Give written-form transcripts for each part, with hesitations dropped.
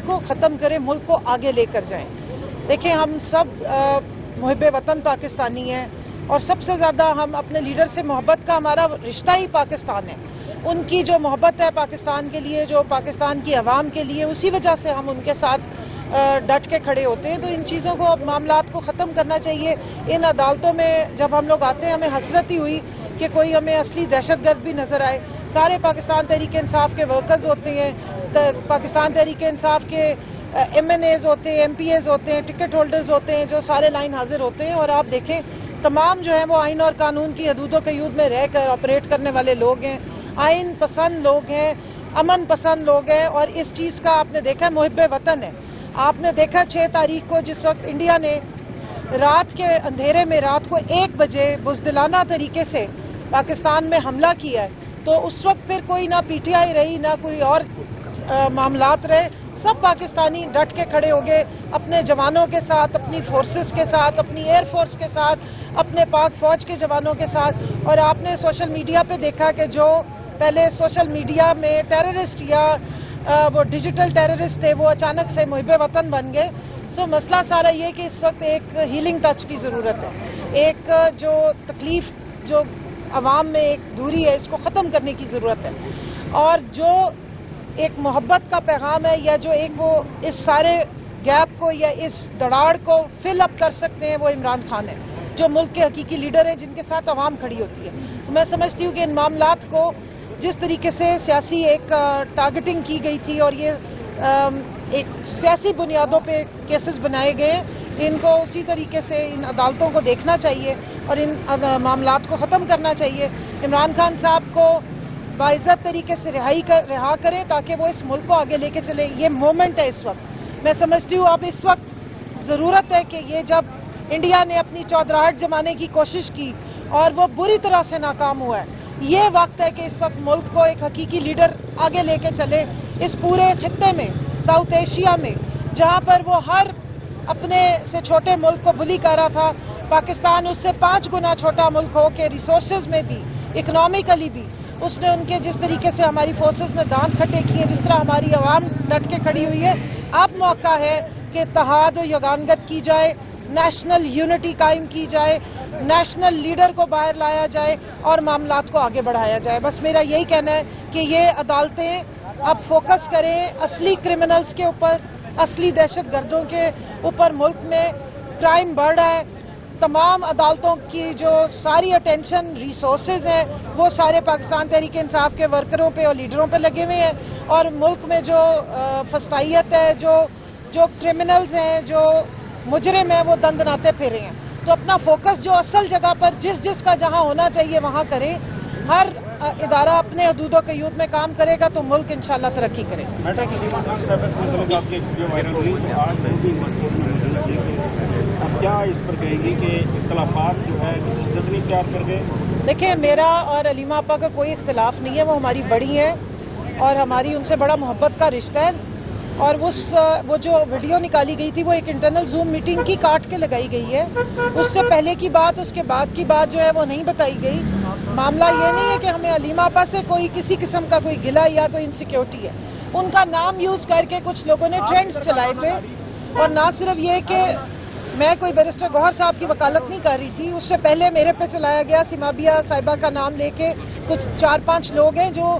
को ख़त्म करें, मुल्क को आगे लेकर जाएं। देखिए, हम सब मुहिब वतन पाकिस्तानी हैं और सबसे ज़्यादा हम अपने लीडर से मोहब्बत का हमारा रिश्ता ही पाकिस्तान है। उनकी जो मोहब्बत है पाकिस्तान के लिए, जो पाकिस्तान की आवाम के लिए, उसी वजह से हम उनके साथ डट के खड़े होते हैं। तो इन चीज़ों को, अब मामलात को ख़त्म करना चाहिए। इन अदालतों में जब हम लोग आते हैं, हमें हसरत ही हुई कि कोई हमें असली दहशतगर्द भी नज़र आए। सारे पाकिस्तान तहरीक इंसाफ के वर्कर्स होते हैं, पाकिस्तान तहरीक इंसाफ के MNAs होते हैं, MPAs होते हैं, टिकट होल्डर्स होते हैं, जो सारे लाइन हाजिर होते हैं। और आप देखें, तमाम जो है वो आइन और कानून की हदूदों के यूद में रह कर ऑपरेट करने वाले लोग हैं, आइन पसंद लोग हैं, अमन पसंद लोग हैं। और इस चीज़ का आपने देखा, मुहिब वतन है। आपने देखा 6 तारीख को जिस वक्त इंडिया ने रात के अंधेरे में, रात को 1 बजे बुज़दिलाना तरीके से पाकिस्तान में हमला किया है, तो उस वक्त फिर कोई ना PTI रही, ना कोई और मामलात रहे। सब पाकिस्तानी डट के खड़े हो गए अपने जवानों के साथ, अपनी फोर्सेस के साथ, अपनी एयरफोर्स के साथ, अपने पाक फौज के जवानों के साथ। और आपने सोशल मीडिया पे देखा कि जो पहले सोशल मीडिया में टेररिस्ट या वो डिजिटल टेररिस्ट थे, वो अचानक से मुहिब वतन बन गए। सो मसला सारा ये कि इस वक्त एक हीलिंग टच की ज़रूरत है। एक जो तकलीफ जो आवाम में एक दूरी है, इसको ख़त्म करने की ज़रूरत है। और जो एक मोहब्बत का पैगाम है, या जो एक वो इस सारे गैप को या इस दराड़ को फिल अप कर सकते हैं, वो इमरान खान है, जो मुल्क के हकीकी लीडर हैं, जिनके साथ आवाम खड़ी होती है। तो मैं समझती हूँ कि इन मामलात को जिस तरीके से सियासी एक टारगेटिंग की गई थी और ये एक सियासी बुनियादों पे केसेस बनाए गए, इनको उसी तरीके से इन अदालतों को देखना चाहिए और इन मामलात को ख़त्म करना चाहिए। इमरान खान साहब को बाइज़्ज़त तरीके से रिहा करें ताकि वो इस मुल्क को आगे लेके चले। ये मोमेंट है इस वक्त। मैं समझती हूँ अब इस वक्त ज़रूरत है कि ये जब इंडिया ने अपनी चौधराहट जमाने की कोशिश की और वो बुरी तरह से नाकाम हुआ है, ये वक्त है कि इस वक्त मुल्क को एक हकीकी लीडर आगे लेके चले। इस पूरे खित्ते में, साउथ एशिया में, जहाँ पर वो हर अपने से छोटे मुल्क को बुली कर रहा था, पाकिस्तान उससे 5 गुना छोटा मुल्क हो के रिसोर्सेज में भी, इकोनॉमिकली भी उसने उनके जिस तरीके से हमारी फोर्सेस ने दांत खट्टे किए, जिस तरह हमारी आवाम डट के खड़ी हुई है, अब मौका है कि इत्तेहाद और यगानगत की जाए, नेशनल यूनिटी कायम की जाए, नेशनल लीडर को बाहर लाया जाए और मामलात को आगे बढ़ाया जाए। बस मेरा यही कहना है कि ये अदालतें अब फोकस करें असली क्रिमिनल्स के ऊपर, असली दहशतगर्दों के ऊपर। मुल्क में क्राइम बढ़ रहा है, तमाम अदालतों की जो सारी अटेंशन रिसोर्सेज हैं वो सारे पाकिस्तान तहरीक इंसाफ के वर्करों पे और लीडरों पे लगे हुए हैं। और मुल्क में जो फसाइयत है, जो क्रिमिनल्स हैं, जो मुजरिम हैं, वो दंदनाते फिरे हैं। तो अपना फोकस जो असल जगह पर जिसका जहां होना चाहिए वहां करें। हर इदारा अपने हदूदों के यूथ में काम करेगा तो मुल्क इंशाल्लाह तरक्की करेगा। क्या इस पर कहेंगी कि इख्तिलाफात जो है जल्दी तैयार कर गए? देखिए, मेरा और अलीमा आपा का कोई इख्तिलाफ नहीं है। वो हमारी बड़ी है और हमारी उनसे बड़ा मोहब्बत का रिश्ता है। और वो जो वीडियो निकाली गई थी वो एक इंटरनल जूम मीटिंग की काट के लगाई गई है। उससे पहले की बात, उसके बाद की बात जो है वो नहीं बताई गई। मामला ये नहीं है कि हमें अलीमा आपा से कोई किसी किस्म का कोई गिला या कोई इनसिक्योरिटी है। उनका नाम यूज करके कुछ लोगों ने ट्रेंड्स चलाए थे। और ना सिर्फ ये कि मैं कोई बैरिस्टर गौहर साहब की वकालत नहीं कर रही थी, उससे पहले मेरे पे चलाया गया। सिमाबिया साहिबा का नाम लेके कुछ 4-5 लोग हैं जो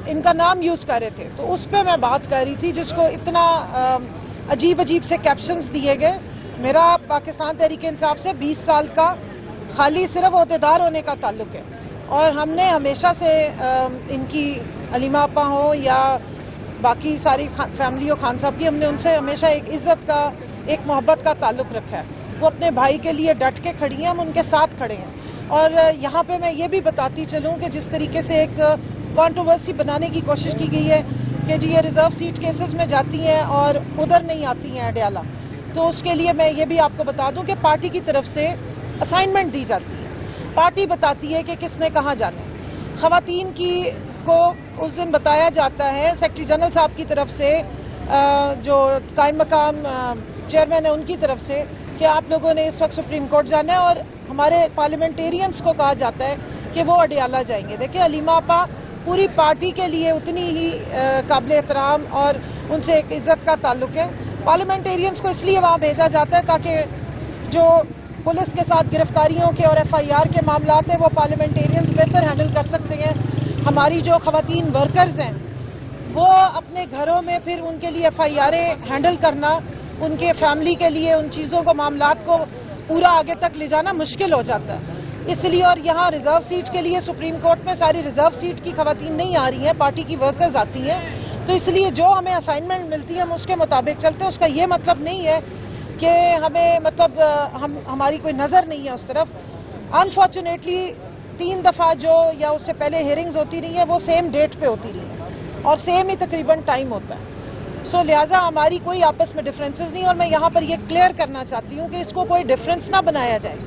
इनका नाम यूज कर रहे थे, तो उस पर मैं बात कर रही थी, जिसको इतना अजीब अजीब से कैप्शंस दिए गए। मेरा पाकिस्तान तहरीक इंसाफ से 20 साल का खाली सिर्फ ओहदेदार होने का ताल्लुक है। और हमने हमेशा से इनकी अलीमा आपा हो या बाकी सारी फैमिली हो खान साहब की, हमने उनसे हमेशा एक इज्जत का, एक मोहब्बत का ताल्लुक रखा है। वो अपने भाई के लिए डट के खड़ी हैं, हम उनके साथ खड़े हैं। और यहाँ पे मैं ये भी बताती चलूँ कि जिस तरीके से एक कंट्रोवर्सी बनाने की कोशिश की गई है कि जी ये रिजर्व सीट केसेस में जाती हैं और उधर नहीं आती हैं अडयाला, तो उसके लिए मैं ये भी आपको बता दूं कि पार्टी की तरफ से असाइनमेंट दी जाती है। पार्टी बताती है कि किसने कहाँ जाना है। ख़वातीन की को उस दिन बताया जाता है सेक्रेटरी जनरल साहब की तरफ से, जो कायम मकाम चेयरमैन है उनकी तरफ से, कि आप लोगों ने इस वक्त सुप्रीम कोर्ट जाना है। और हमारे पार्लियामेंटेरियंस को कहा जाता है कि वो अडयाला जाएंगे। देखिए, अलीमा आपा पूरी पार्टी के लिए उतनी ही काबिल एहतराम और उनसे एक इज्जत का ताल्लुक है। पार्लियामेंटेरियंस को इसलिए वहाँ भेजा जाता है ताकि जो पुलिस के साथ गिरफ्तारियों के और FIR के मामलात हैं वो पार्लियामेंटेरियंस बेहतर हैंडल कर सकते हैं। हमारी जो ख़वातीन वर्कर्स हैं वो अपने घरों में फिर उनके लिए FIR हैंडल करना, उनके फैमिली के लिए उन चीज़ों को मामलात को पूरा आगे तक ले जाना मुश्किल हो जाता है। इसलिए और यहाँ रिजर्व सीट के लिए सुप्रीम कोर्ट में सारी रिजर्व सीट की ख़वातीन नहीं आ रही हैं, पार्टी की वर्कर्स आती हैं। तो इसलिए जो हमें असाइनमेंट मिलती है हम उसके मुताबिक चलते हैं। उसका ये मतलब नहीं है कि हमें मतलब हमारी कोई नज़र नहीं है उस तरफ। अनफॉर्चुनेटली 3 दफ़ा जो या उससे पहले हियरिंग्स होती रही हैं वो सेम डेट पे होती रही हैं और सेम ही तकरीबन टाइम होता है। सो लिहाजा हमारी कोई आपस में डिफरेंसेस नहीं। और मैं यहाँ पर ये क्लियर करना चाहती हूँ कि इसको कोई डिफरेंस ना बनाया जाए,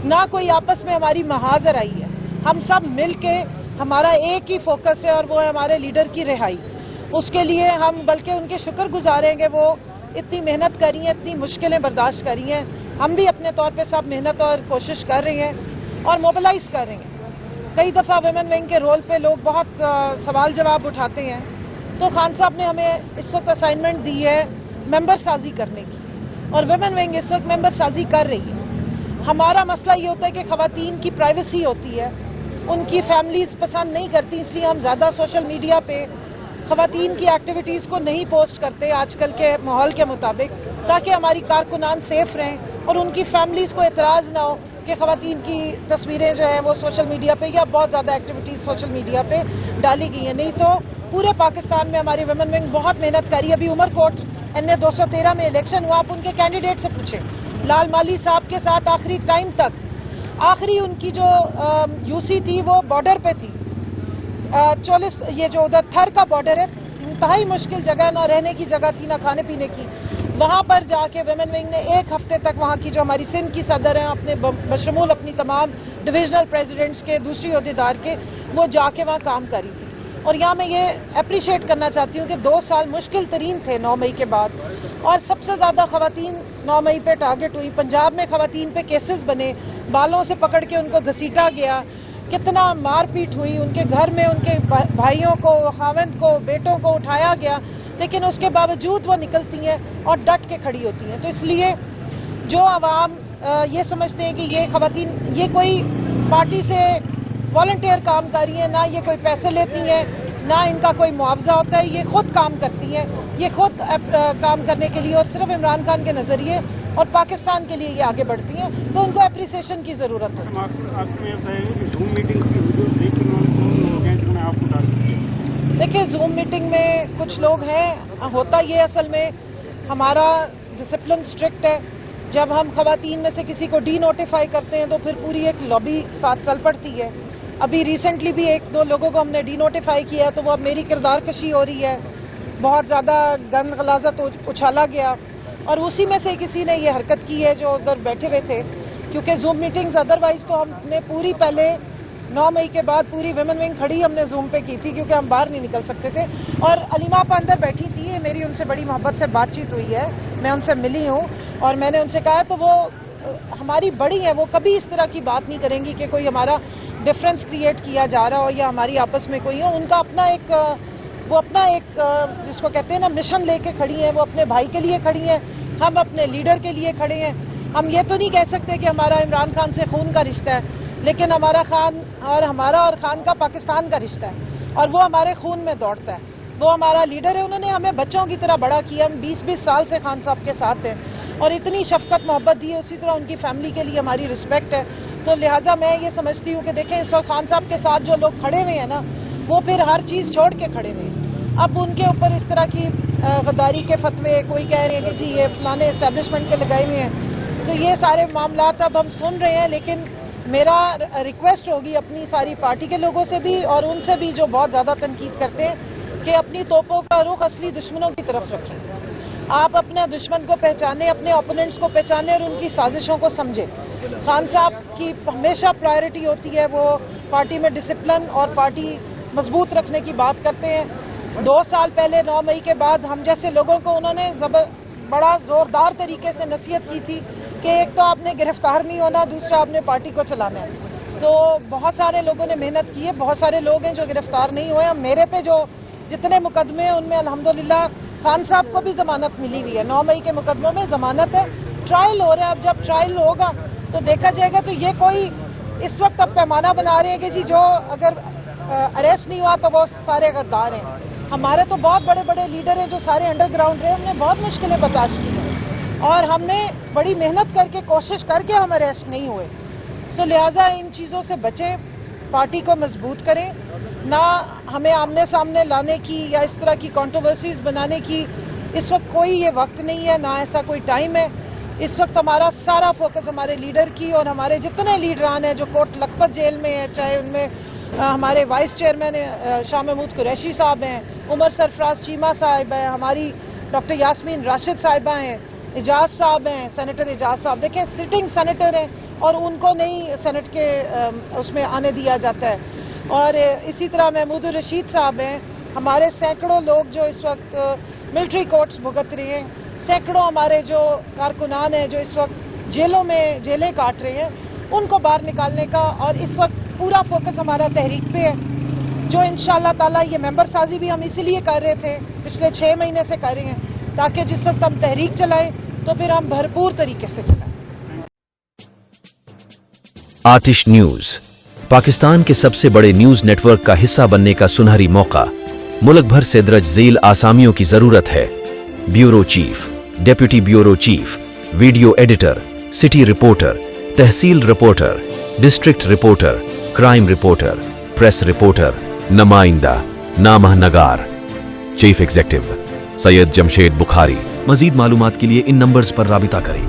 ना कोई आपस में हमारी महाजर आई है। हम सब मिल के हमारा एक ही फोकस है और वो है हमारे लीडर की रिहाई। उसके लिए हम बल्कि उनके शुक्रगुजार हैं कि वो इतनी मेहनत करी हैं, इतनी मुश्किलें बर्दाश्त करी हैं। हम भी अपने तौर पे सब मेहनत और कोशिश कर रहे हैं और मोबिलाइज कर रहे हैं। कई दफ़ा वुमेन विंग के रोल पे लोग बहुत सवाल जवाब उठाते हैं। तो खान साहब ने हमें इस वक्त असाइनमेंट दी है मेंबर साजी करने की और वुमेन विंग इस वक्त मेंबर साजी कर रही है। हमारा मसला ये होता है कि ख़वातीन की प्राइवेसी होती है, उनकी फैमिलीज पसंद नहीं करती, इसलिए हम ज़्यादा सोशल मीडिया पे ख़वातीन की एक्टिविटीज़ को नहीं पोस्ट करते आजकल के माहौल के मुताबिक, ताकि हमारी कारकुनान सेफ रहें और उनकी फैमिलीज़ को एतराज़ ना हो कि ख़वातीन की तस्वीरें जो हैं वो सोशल मीडिया पे या बहुत ज़्यादा एक्टिविटीज़ सोशल मीडिया पे डाली गई हैं। नहीं तो पूरे पाकिस्तान में हमारी वुमेन विंग बहुत मेहनत करी। अभी उमरकोट NA 213 में इलेक्शन हुआ, आप उनके कैंडिडेट से पूछें। लाल माली साहब के साथ आखिरी टाइम तक, आखिरी उनकी जो UC थी वो बॉर्डर पे थी, 44 ये जो उधर थर का बॉर्डर है, इंतहाई मुश्किल जगह, ना रहने की जगह थी ना खाने पीने की। वहाँ पर जाके वुमेन विंग ने 1 हफ्ते तक वहाँ की जो हमारी सिंध की सदर हैं अपने बशमूल अपनी तमाम डिविजनल प्रेसिडेंट्स के, दूसरी ओहदेदार के, वो जाके वहाँ काम करी थी। और यहाँ मैं ये अप्रिशिएट करना चाहती हूँ कि 2 साल मुश्किल तरीन थे 9 मई के बाद, और सबसे ज़्यादा ख़वातीन 9 मई पे टारगेट हुई। पंजाब में ख़वातीन पे केसेस बने, बालों से पकड़ के उनको घसीटा गया, कितना मारपीट हुई, उनके घर में उनके भाइयों को, खावंद को, बेटों को उठाया गया, लेकिन उसके बावजूद वो निकलती हैं और डट के खड़ी होती हैं। तो इसलिए जो आवाम ये समझते हैं कि ये ख़वातीन ये कोई पार्टी से वॉलंटियर काम कर रही हैं, ना ये कोई पैसे लेती हैं, ना इनका कोई मुआवजा होता है, ये खुद काम करती हैं, ये खुद काम करने के लिए और सिर्फ इमरान खान के नज़रिए और पाकिस्तान के लिए ये आगे बढ़ती हैं। तो उनको अप्रिसिएशन की ज़रूरत है। देखिए, जूम मीटिंग में कुछ लोग हैं, होता ये असल में हमारा डिसिप्लिन स्ट्रिक्ट है। जब हम ख़वातीन में से किसी को डी नोटिफाई करते हैं तो फिर पूरी एक लॉबी साथ चल पड़ती है। अभी रिसेंटली भी 1-2 लोगों को हमने डी नोटिफाई किया, तो वो अब मेरी किरदार कशी हो रही है, बहुत ज़्यादा गंद गलाजत उछाला गया और उसी में से किसी ने ये हरकत की है जो उधर बैठे हुए थे। क्योंकि जूम मीटिंग्स अदरवाइज तो हमने पूरी पहले 9 मई के बाद पूरी वुमेन विंग खड़ी हमने जूम पे की थी, क्योंकि हम बाहर नहीं निकल सकते थे। और अलीमा आपा अंदर बैठी थी, मेरी उनसे बड़ी मोहब्बत से बातचीत हुई है, मैं उनसे मिली हूँ और मैंने उनसे कहा तो वो हमारी बड़ी है, वो कभी इस तरह की बात नहीं करेंगी कि कोई हमारा डिफरेंस क्रिएट किया जा रहा हो या हमारी आपस में कोई हो। उनका अपना एक वो अपना एक जिसको कहते हैं ना मिशन लेके खड़ी हैं, वो अपने भाई के लिए खड़ी हैं, हम अपने लीडर के लिए खड़े हैं। हम ये तो नहीं कह सकते कि हमारा इमरान खान से खून का रिश्ता है, लेकिन हमारा खान और हमारा और खान का पाकिस्तान का रिश्ता है और वो हमारे खून में दौड़ता है। वो हमारा लीडर है, उन्होंने हमें बच्चों की तरह बड़ा किया। हम 20-20 साल से खान साहब के साथ हैं और इतनी शफकत मोहब्बत दी है, उसी तरह उनकी फैमिली के लिए हमारी रिस्पेक्ट है। तो लिहाजा मैं ये समझती हूँ कि देखें, इस वक्त खान साहब के साथ जो लोग खड़े हुए हैं ना, वो फिर हर चीज़ छोड़ के खड़े हुए हैं। अब उनके ऊपर इस तरह की गद्दारी के फतवे, कोई कह रहे हैं कि जी ये फलाने एस्टेब्लिशमेंट के लगाए हुए हैं, तो ये सारे मामलात अब हम सुन रहे हैं। लेकिन मेरा रिक्वेस्ट होगी अपनी सारी पार्टी के लोगों से भी और उनसे भी जो बहुत ज़्यादा तनकीद करते हैं कि अपनी तोपों का रुख असली दुश्मनों की तरफ रखें। आप अपने दुश्मन को पहचानें, अपने ओपोनेंट्स को पहचानें और उनकी साजिशों को समझें। खान साहब की हमेशा प्रायोरिटी होती है, वो पार्टी में डिसिप्लिन और पार्टी मजबूत रखने की बात करते हैं। 2 साल पहले 9 मई के बाद हम जैसे लोगों को उन्होंने बड़ा ज़ोरदार तरीके से नसीहत की थी कि एक तो आपने गिरफ्तार नहीं होना, दूसरा आपने पार्टी को चलाना है। तो बहुत सारे लोगों ने मेहनत की है, बहुत सारे लोग हैं जो गिरफ्तार नहीं हुए। मेरे पे जो जितने मुकदमे हैं उनमें अल्हम्दुलिल्लाह खान साहब को भी जमानत मिली हुई है। 9 मई के मुकदमों में जमानत है, ट्रायल हो रहा है। अब जब ट्रायल होगा तो देखा जाएगा। तो ये कोई इस वक्त अब पैमाना बना रहे हैं कि जी जो अगर अरेस्ट नहीं हुआ तो वो सारे गद्दार हैं। हमारे तो बहुत बड़े बड़े लीडर हैं जो सारे अंडरग्राउंड रहे, हमने बहुत मुश्किलें बर्दाश्त की हैं और हमने बड़ी मेहनत करके कोशिश करके हम अरेस्ट नहीं हुए। तो लिहाजा इन चीज़ों से बचें, पार्टी को मजबूत करें, ना हमें आमने सामने लाने की या इस तरह की कंट्रोवर्सीज बनाने की इस वक्त कोई ये वक्त नहीं है, ना ऐसा कोई टाइम है। इस वक्त हमारा सारा फोकस हमारे लीडर की और हमारे जितने लीडरान हैं जो कोट लखपत जेल में है, चाहे उनमें हमारे वाइस चेयरमैन शाह महमूद कुरैशी साहब हैं, उमर सरफराज चीमा साहिब हैं, हमारी डॉक्टर यास्मीन राशिद साहिबा हैं, एजाज साहब हैं, सेनेटर एजाज साहब। देखें सिटिंग सेनेटर हैं और उनको नहीं सेनेट के उसमें आने दिया जाता है। और इसी तरह महमूद रशीद साहब हैं। हमारे सैकड़ों लोग जो इस वक्त मिलिट्री कोर्ट्स भुगत रहे हैं, सैकड़ों हमारे जो कारकुनान हैं जो इस वक्त जेलों में जेलें काट रहे हैं, उनको बाहर निकालने का और इस वक्त पूरा फोकस हमारा तहरीक पे है, जो इंशाअल्लाह ताला ये मेंबर साजी भी हम इसीलिए कर रहे थे, पिछले 6 महीने से कर रहे हैं, ताकि जिस वक्त हम तहरीक चलाएं तो फिर हम भरपूर तरीके से चलाएं। आतिश न्यूज पाकिस्तान के सबसे बड़े न्यूज नेटवर्क का हिस्सा बनने का सुनहरी मौका। मुल्क भर से दर्ज झेल आसामियों की जरूरत है। Bureau chief, deputy bureau chief, video editor, city reporter, तहसील reporter, district reporter, crime reporter, press reporter, नुमाइंदा, नामहनगार। Chief executive Syed Jamshed Bukhari. मजीद मालूमात के लिए इन नंबर्स पर राबिता करें।